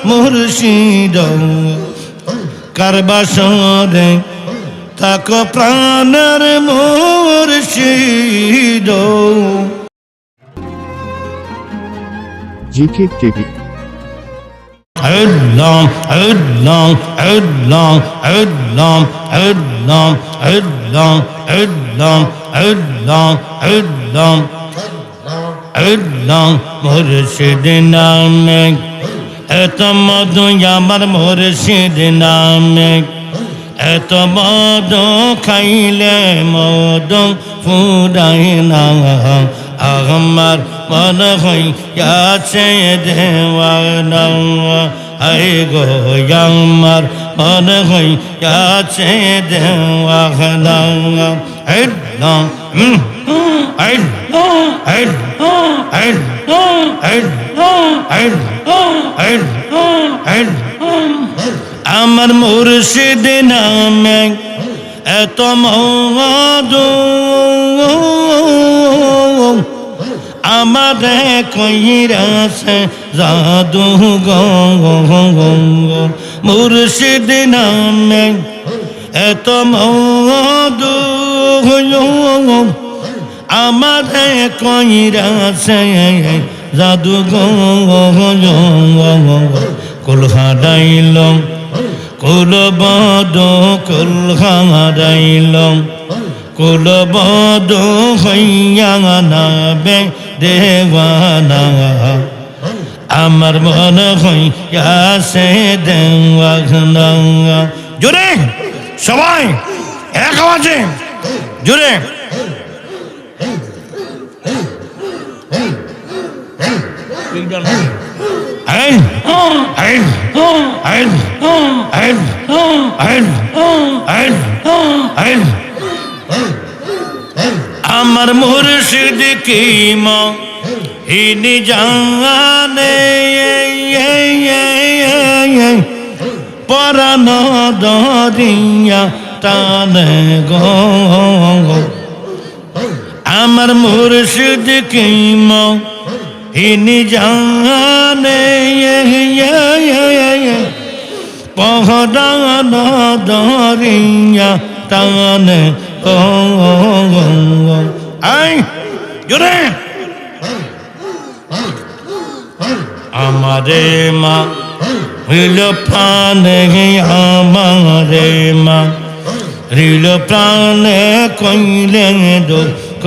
মুর্শিদ কারবাসরে থাকো প্রাণের মুর্শিদ GK TV Allah Allah Allah Allah Allah Allah Allah Allah Allah Allah মুর্শিদ নামে এত মধু আমার মুর্শিদ নামে এত মধু খাইলে মধু ফুরাই না আমার মন হইয়াছে দেওয়ানা আই গো আমার মন হইয়াছে দেওয়ানা আল্লাহ আমার মুর্শিদ নামে এত মধু আমারে কইরাছে জাদু গো মুর্শিদ নামে এত মধু আমারে কইরাছে জাদু গো কুল হারাইল কুল বদ কুল হারাইল কুল বদ হইয়া নাবে দেওয়ানা আমার মন হইয়াছে দেওয়ানা জোরে সবাই এক আওয়াজে জোরে আমার মুর্শিদ কি ইনি জানে পরাণ দরিয়া টানে গো আমার মুর্শিদ কি ইনি জানে পরাণ দরিয়া টানে গো আই জোরে আমারে মা হইল প্রাণে আমারে মা হইল প্রাণে কইলে দুঃখ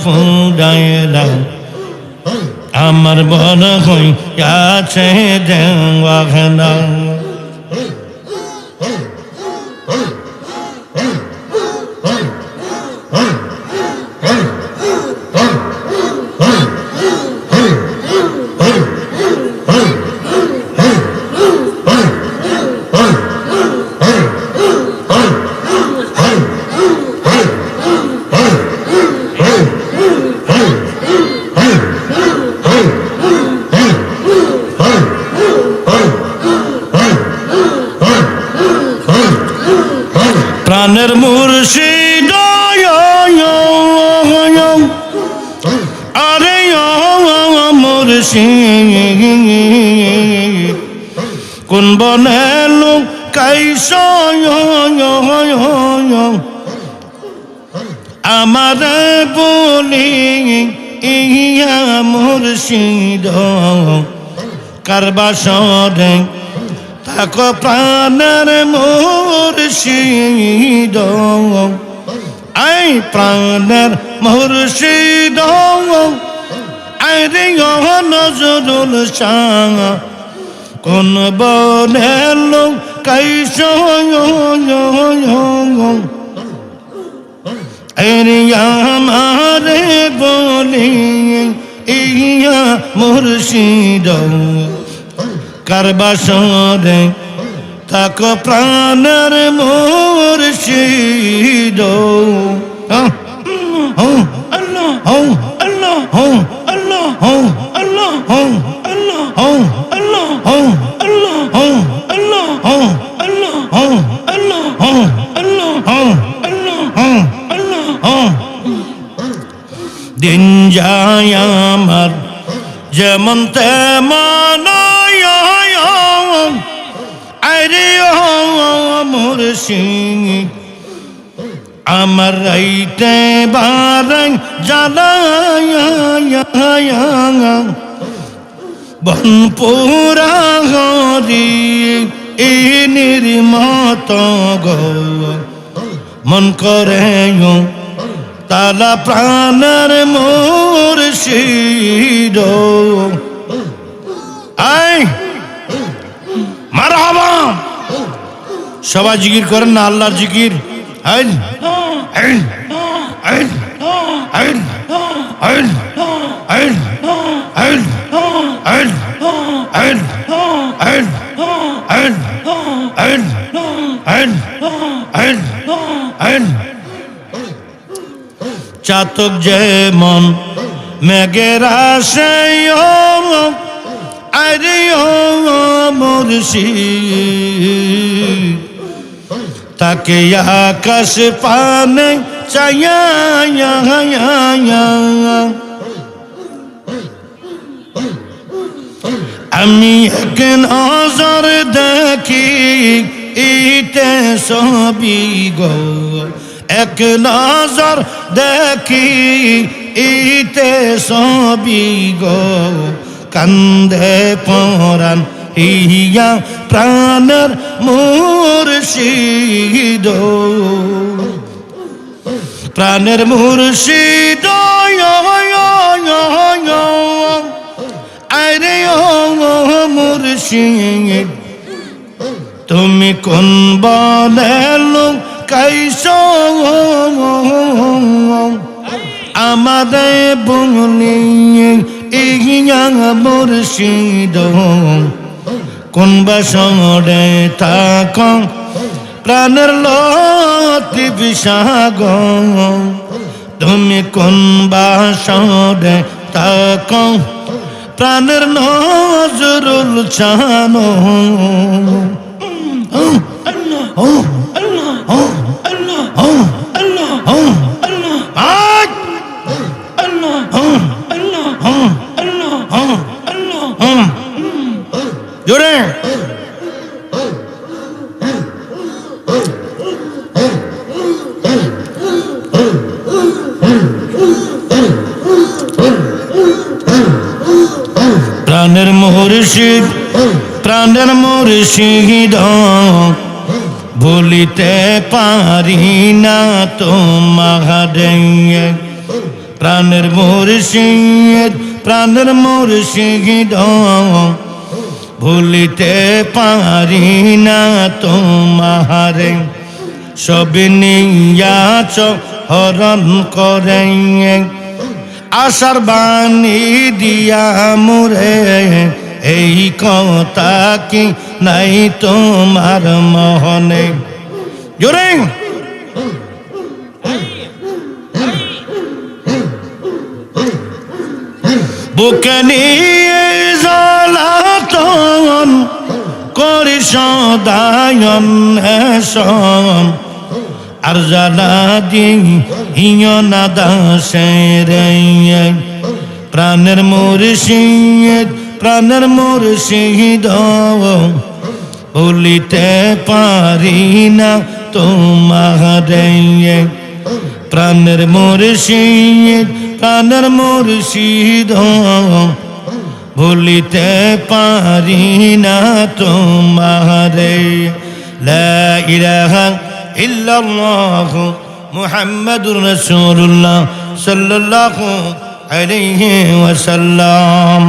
ফুরাইলাম আমার বন হইয়াছে দেওয়ানা প্রাণের মুর্শিদ আরে মুর্শিদ কোন বনে লোক কাইস আমারে বলি ইয়া মুর্শিদ কারবাসরে থাকো প্রাণের মুর্শিদ আই প্রাণের মুর্শিদ আরে নজরুল শাহ কোন বনে লোক কাইস আমারে বলি ইয়া মুর্শিদ কারবাসরে থাকো প্রাণের মুর্শিদ আল্লাহ আল্লাহ আল্লাহ আল্লাহ আল্লাহ আল্লাহ আল্লাহ আল্লাহ দিন যায় আমার যেমন তেমন মুর্শিদ আমার রাইতে বারাই জ্বালায়া বনপুরা হরি ইনির মত গো মন করে তালা প্রাণের মুর্শিদ আয় মারহাবা সবাই জিকির করেন না আল্লাহর জিকির আইন আইন আইন আইন আইন আইন আইন আইন আইন আইন আইন আইন আইন আইন আইন চাতক যেমন মেঘের আশায় আরে ও মুর্শিদ তাকে আকাশ পানে চায়া আমি এক নজর দেখি ইতে সবই গো এক নজর দেখি ইতে সবই গো কান্দে পরাণ ইয়া প্রাণের মুর্শিদ প্রাণের মুর্শিদ আরে ও মুর্শিদ তুমি কোন বনে লুকাইছো আমাদের বনে ইয়া মুর্শিদ কোন বাসরে থাক প্রাণের লতি বিষাগ তুমি কোন বাসরে থাক প্রাণের নজরুল ছানো জোরে প্রাণের মুর্শিদ প্রাণের মুর্শিদ ভুলিতে পারি না তোমারে প্রাণের মুর্শিদ প্রাণের মুর্শিদ ভুলিতে পারি না তোমারে সব নিয়াচ হরণ করে আশার বাণী দিয়া মুরে এই কথা কি নাই তোমার মোহনে জোরে বুকে নিয়ে জ্বালাতন করি সদায়ন হেসন আর জ্বালা দিও না দাসের প্রাণের মুর্শিদ প্রাণের মুর্শিদ ভুলিতে পারি না তোমারে প্রাণের মুর্শিদ প্রাণের মুর্শিদ ভুলিতে পারি না তোমারে লা ইলাহা ইল্লাল্লাহ মুহাম্মাদুর রাসূলুল্লাহ সাল্লাল্লাহু আলাইহি ওয়াসাল্লাম।